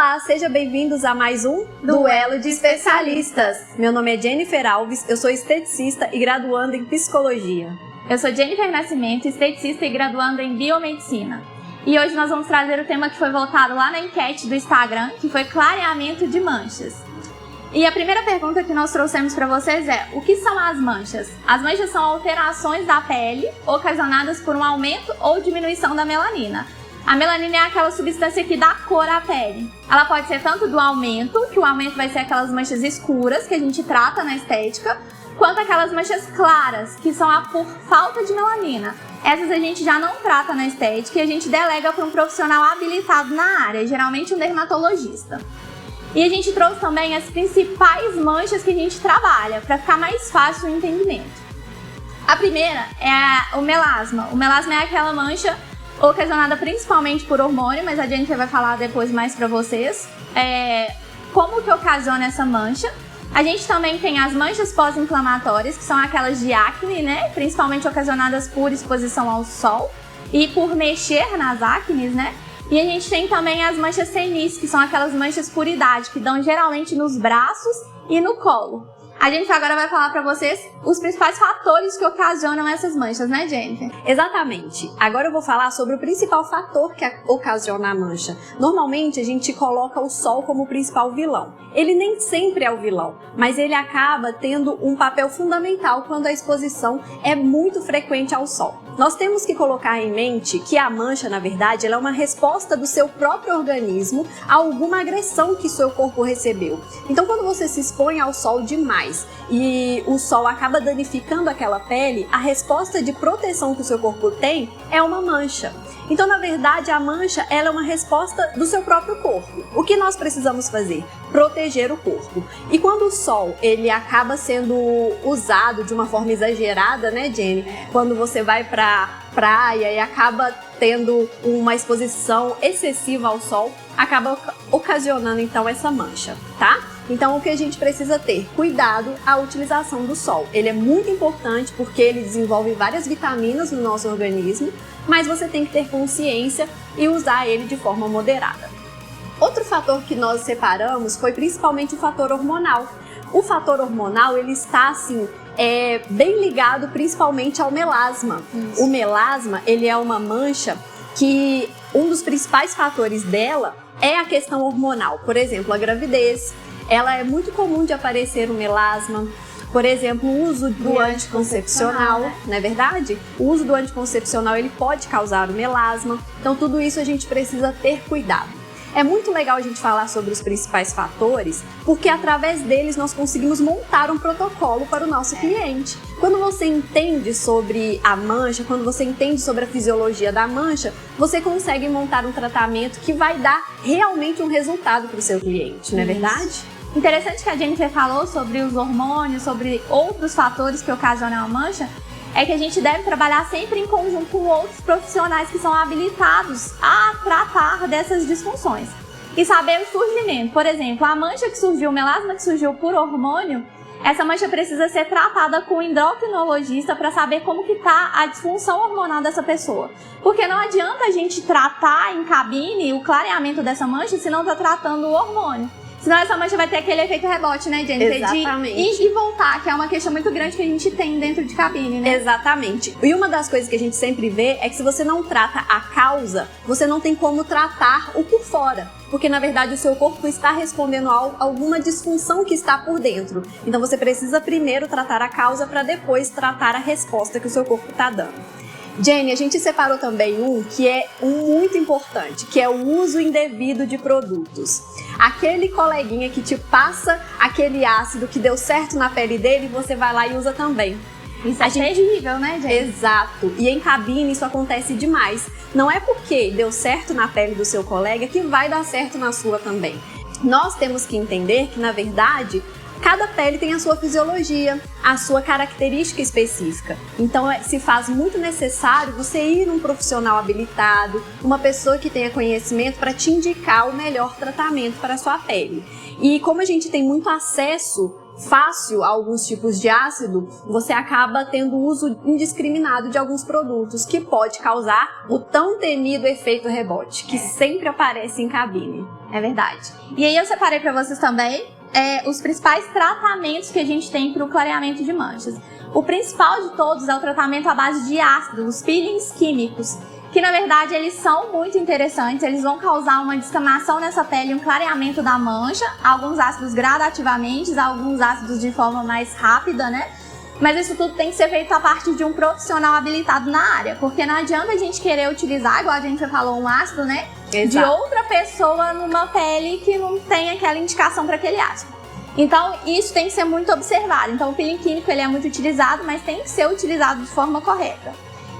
Olá, sejam bem-vindos a mais um Duelo de Especialistas. Meu nome é Jennifer Alves, eu sou esteticista e graduanda em Psicologia. Eu sou Jennifer Nascimento, esteticista e graduanda em Biomedicina. E hoje nós vamos trazer o tema que foi voltado lá na enquete do Instagram, que foi clareamento de manchas. E a primeira pergunta que nós trouxemos para vocês é: o que são as manchas? As manchas são alterações da pele ocasionadas por um aumento ou diminuição da melanina. A melanina é aquela substância que dá cor à pele. Ela pode ser tanto do aumento, que o aumento vai ser aquelas manchas escuras que a gente trata na estética, quanto aquelas manchas claras, que são por falta de melanina. Essas a gente já não trata na estética e a gente delega para um profissional habilitado na área, geralmente um dermatologista. E a gente trouxe também as principais manchas que a gente trabalha, para ficar mais fácil o entendimento. A primeira é o melasma. O melasma é aquela mancha ocasionada principalmente por hormônio, mas a gente vai falar depois mais para vocês. Como que ocasiona essa mancha? A gente também tem as manchas pós-inflamatórias, que são aquelas de acne, né? Principalmente ocasionadas por exposição ao sol e por mexer nas acnes, né? E a gente tem também as manchas senis, que são aquelas manchas por idade, que dão geralmente nos braços e no colo. A gente agora vai falar para vocês os principais fatores que ocasionam essas manchas, né, Jennifer? Exatamente. Agora eu vou falar sobre o principal fator que ocasiona a mancha. Normalmente a gente coloca o sol como o principal vilão. Ele nem sempre é o vilão, mas ele acaba tendo um papel fundamental quando a exposição é muito frequente ao sol. Nós temos que colocar em mente que a mancha, na verdade, ela é uma resposta do seu próprio organismo a alguma agressão que seu corpo recebeu. Então, quando você se expõe ao sol demais e o sol acaba danificando aquela pele, a resposta de proteção que o seu corpo tem é uma mancha. Então, na verdade, a mancha ela é uma resposta do seu próprio corpo. O que nós precisamos fazer? Proteger o corpo. E quando o sol ele acaba sendo usado de uma forma exagerada, né, Jenny? Quando você vai pra praia e acaba tendo uma exposição excessiva ao sol, acaba ocasionando então essa mancha, tá? Então o que a gente precisa ter? Cuidado à utilização do sol. Ele é muito importante porque ele desenvolve várias vitaminas no nosso organismo, mas você tem que ter consciência e usar ele de forma moderada. Outro fator que nós separamos foi principalmente o fator hormonal. O fator hormonal ele está assim bem ligado principalmente ao melasma. Isso. O melasma ele é uma mancha que um dos principais fatores dela é a questão hormonal. Por exemplo, a gravidez, ela é muito comum de aparecer o melasma. Por exemplo, o uso do anticoncepcional, não é verdade? O uso do anticoncepcional ele pode causar o melasma. Então tudo isso a gente precisa ter cuidado. É muito legal a gente falar sobre os principais fatores, porque através deles nós conseguimos montar um protocolo para o nosso cliente. Quando você entende sobre a mancha, quando você entende sobre a fisiologia da mancha, você consegue montar um tratamento que vai dar realmente um resultado para o seu cliente, não é verdade? Interessante que a Jennifer falou sobre os hormônios, sobre outros fatores que ocasionam a mancha, é que a gente deve trabalhar sempre em conjunto com outros profissionais que são habilitados a tratar dessas disfunções. E saber o surgimento. Por exemplo, a mancha que surgiu, o melasma que surgiu por hormônio, essa mancha precisa ser tratada com um endocrinologista para saber como que está a disfunção hormonal dessa pessoa. Porque não adianta a gente tratar em cabine o clareamento dessa mancha se não está tratando o hormônio. Senão essa mancha vai ter aquele efeito rebote, né, Jennifer? Exatamente. De ir e voltar, que é uma queixa muito grande que a gente tem dentro de cabine, né? Exatamente. E uma das coisas que a gente sempre vê é que se você não trata a causa, você não tem como tratar o por fora. Porque, na verdade, o seu corpo está respondendo a alguma disfunção que está por dentro. Então, você precisa primeiro tratar a causa para depois tratar a resposta que o seu corpo está dando. Jenny, a gente separou também um que é muito importante, que é o uso indevido de produtos. Aquele coleguinha que te passa aquele ácido que deu certo na pele dele, você vai lá e usa também. Isso é terrível, né, Jenny? Exato. E em cabine isso acontece demais. Não é porque deu certo na pele do seu colega que vai dar certo na sua também. Nós temos que entender que, na verdade, cada pele tem a sua fisiologia, a sua característica específica. Então, se faz muito necessário você ir num profissional habilitado, uma pessoa que tenha conhecimento para te indicar o melhor tratamento para a sua pele. E como a gente tem muito acesso fácil a alguns tipos de ácido, você acaba tendo uso indiscriminado de alguns produtos que pode causar o tão temido efeito rebote, que sempre aparece em cabine. É verdade. E aí eu separei para vocês também os principais tratamentos que a gente tem para o clareamento de manchas. O principal de todos é o tratamento à base de ácidos, os peelings químicos, que na verdade eles são muito interessantes, eles vão causar uma descamação nessa pele, um clareamento da mancha, alguns ácidos gradativamente, alguns ácidos de forma mais rápida, né? Mas isso tudo tem que ser feito a partir de um profissional habilitado na área, porque não adianta a gente querer utilizar, igual a gente falou, um ácido, né? Exato. De outra pessoa numa pele que não tem aquela indicação para aquele ácido. Então, isso tem que ser muito observado. Então, o peeling químico ele é muito utilizado, mas tem que ser utilizado de forma correta.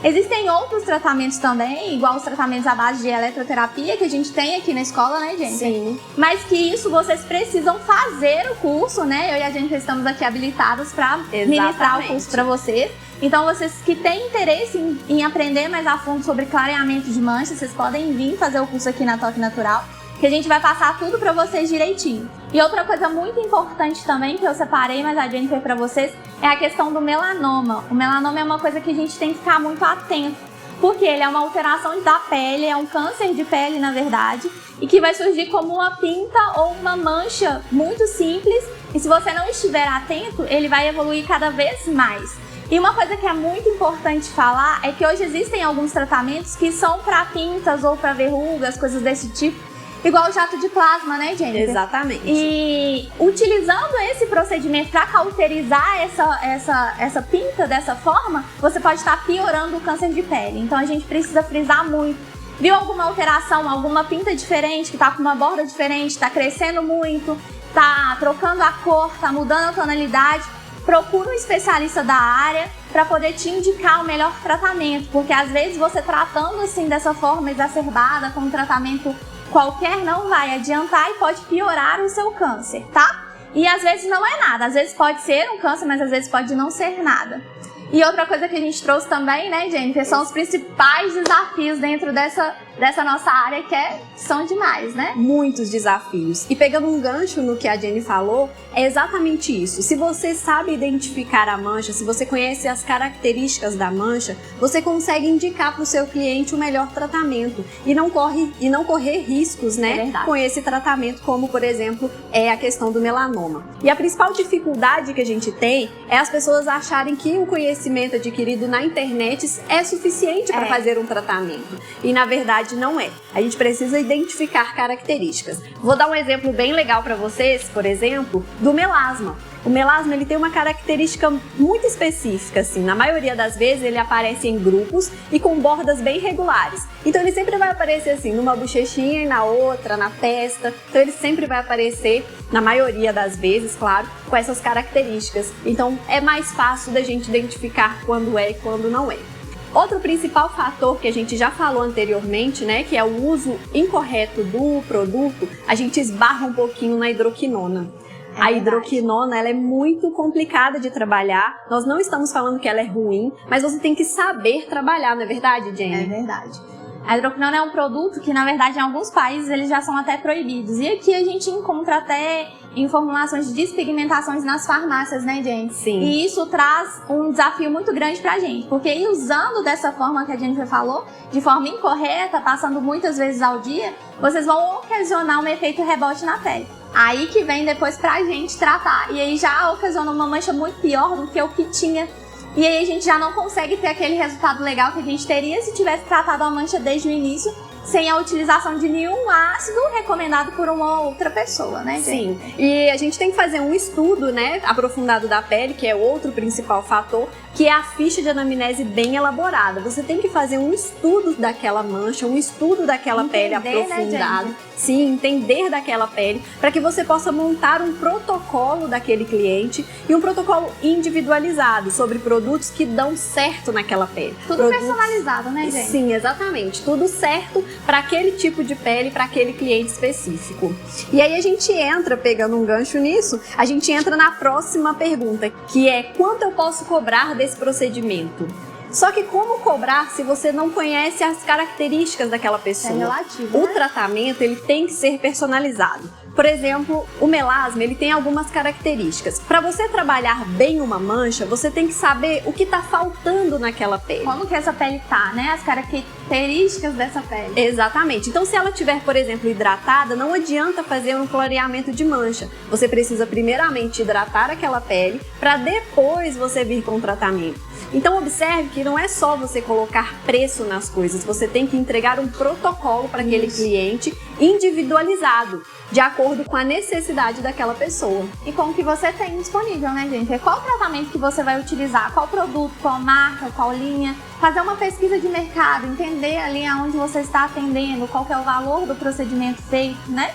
Existem outros tratamentos também, igual os tratamentos à base de eletroterapia que a gente tem aqui na escola, né, gente? Sim. Mas que isso vocês precisam fazer o curso, né? Eu e a gente estamos aqui habilitados para ministrar o curso para vocês. Então, vocês que têm interesse em aprender mais a fundo sobre clareamento de manchas, vocês podem vir fazer o curso aqui na Toque Natural, que a gente vai passar tudo pra vocês direitinho. E outra coisa muito importante também, que eu separei, mas a Jennifer pra vocês, é a questão do melanoma. O melanoma é uma coisa que a gente tem que ficar muito atento, porque ele é uma alteração da pele, é um câncer de pele, na verdade, e que vai surgir como uma pinta ou uma mancha muito simples, e se você não estiver atento, ele vai evoluir cada vez mais. E uma coisa que é muito importante falar é que hoje existem alguns tratamentos que são para pintas ou para verrugas, coisas desse tipo, igual o jato de plasma, né, Jennifer? Exatamente. E utilizando esse procedimento para cauterizar essa pinta dessa forma, você pode estar piorando o câncer de pele. Então a gente precisa frisar muito. Viu alguma alteração, alguma pinta diferente, que tá com uma borda diferente, tá crescendo muito, tá trocando a cor, tá mudando a tonalidade? Procura um especialista da área para poder te indicar o melhor tratamento, porque às vezes você tratando assim dessa forma exacerbada, com um tratamento qualquer, não vai adiantar e pode piorar o seu câncer, tá? E às vezes não é nada, às vezes pode ser um câncer, mas às vezes pode não ser nada. E outra coisa que a gente trouxe também, né, Jennifer, são os principais desafios dentro dessa nossa área, que são demais, né? Muitos desafios. E pegando um gancho no que a Jenny falou, é exatamente isso. Se você sabe identificar a mancha, se você conhece as características da mancha, você consegue indicar para o seu cliente o melhor tratamento e não correr riscos, né, com esse tratamento, como por exemplo é a questão do melanoma. E a principal dificuldade que a gente tem é as pessoas acharem que o conhecimento adquirido na internet é suficiente para fazer um tratamento. E na verdade não é. A gente precisa identificar características. Vou dar um exemplo bem legal para vocês, por exemplo, do melasma. O melasma ele tem uma característica muito específica, assim. Na maioria das vezes ele aparece em grupos e com bordas bem regulares. Então ele sempre vai aparecer assim, numa bochechinha e na outra, na testa. Então ele sempre vai aparecer, na maioria das vezes, claro, com essas características. Então é mais fácil da gente identificar quando é e quando não é. Outro principal fator que a gente já falou anteriormente, né, que é o uso incorreto do produto, a gente esbarra um pouquinho na hidroquinona. A hidroquinona, ela é muito complicada de trabalhar. Nós não estamos falando que ela é ruim, mas você tem que saber trabalhar, não é verdade, Jenny? É verdade. A hidroquinona é um produto que, na verdade, em alguns países eles já são até proibidos. E aqui a gente encontra até em formulações de despigmentações nas farmácias, né, gente? Sim. E isso traz um desafio muito grande pra gente, porque ir usando dessa forma que a Jennifer falou, de forma incorreta, passando muitas vezes ao dia, vocês vão ocasionar um efeito rebote na pele. Aí que vem depois pra gente tratar. E aí já ocasiona uma mancha muito pior do que o que tinha. E aí a gente já não consegue ter aquele resultado legal que a gente teria se tivesse tratado a mancha desde o início, sem a utilização de nenhum ácido recomendado por uma outra pessoa, né, gente? Sim, e a gente tem que fazer um estudo, né, aprofundado da pele, que é outro principal fator, que é a ficha de anamnese bem elaborada. Você tem que fazer um estudo daquela mancha, um estudo daquela pele aprofundado. Né, sim, entender daquela pele, para que você possa montar um protocolo daquele cliente e um protocolo individualizado sobre produtos que dão certo naquela pele. Tudo personalizado, né, gente? Sim, exatamente. Tudo certo para aquele tipo de pele, para aquele cliente específico. E aí a gente entra, pegando um gancho nisso, a gente entra na próxima pergunta, que é: quanto eu posso cobrar desse procedimento? Só que como cobrar se você não conhece as características daquela pessoa? É relativo, O né? tratamento ele tem que ser personalizado. Por exemplo, o melasma, ele tem algumas características. Para você trabalhar bem uma mancha, você tem que saber o que está faltando naquela pele. Como que essa pele tá, né? As características dessa pele. Exatamente. Então, se ela estiver, por exemplo, hidratada, não adianta fazer um clareamento de mancha. Você precisa primeiramente hidratar aquela pele para depois você vir com o tratamento. Então, observe que não é só você colocar preço nas coisas, você tem que entregar um protocolo para aquele cliente individualizado, de acordo com a necessidade daquela pessoa. E com o que você tem disponível, né, gente? Qual tratamento que você vai utilizar, qual produto, qual marca, qual linha. Fazer uma pesquisa de mercado, entender ali aonde você está atendendo, qual que é o valor do procedimento feito, né?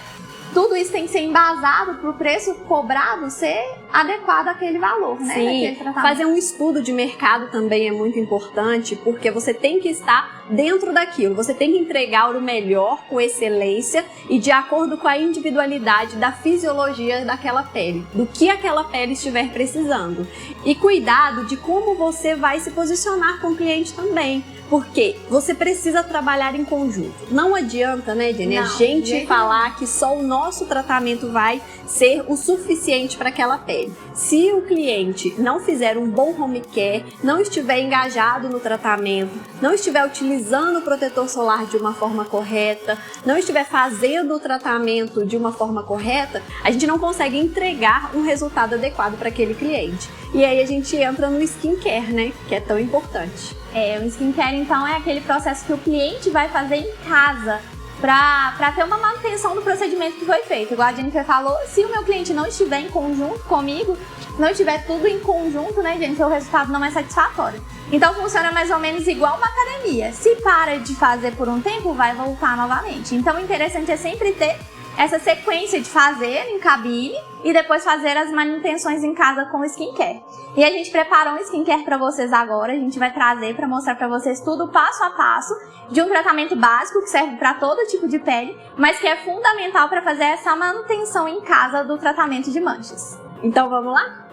Tudo isso tem que ser embasado para o preço cobrado ser adequado àquele valor, né? Sim, fazer um estudo de mercado também é muito importante, porque você tem que estar dentro daquilo, você tem que entregar o melhor com excelência e de acordo com a individualidade da fisiologia daquela pele, do que aquela pele estiver precisando. E cuidado de como você vai se posicionar com o cliente também. Porque você precisa trabalhar em conjunto. Não adianta, né, Jenny, a gente falar que só o nosso tratamento vai ser o suficiente para aquela pele. Se o cliente não fizer um bom home care, não estiver engajado no tratamento, não estiver utilizando o protetor solar de uma forma correta, não estiver fazendo o tratamento de uma forma correta, a gente não consegue entregar um resultado adequado para aquele cliente. E aí a gente entra no skincare, né, que é tão importante. O skincare, então, é aquele processo que o cliente vai fazer em casa para ter uma manutenção do procedimento que foi feito. Igual a Jennifer falou, se o meu cliente não estiver em conjunto comigo, não estiver tudo em conjunto, né, gente, o resultado não é satisfatório. Então, funciona mais ou menos igual uma academia. Se para de fazer por um tempo, vai voltar novamente. Então, o interessante é sempre ter essa sequência de fazer em cabine e depois fazer as manutenções em casa com o skincare. E a gente preparou um skincare para vocês agora, a gente vai trazer para mostrar para vocês tudo passo a passo de um tratamento básico que serve para todo tipo de pele, mas que é fundamental para fazer essa manutenção em casa do tratamento de manchas. Então vamos lá?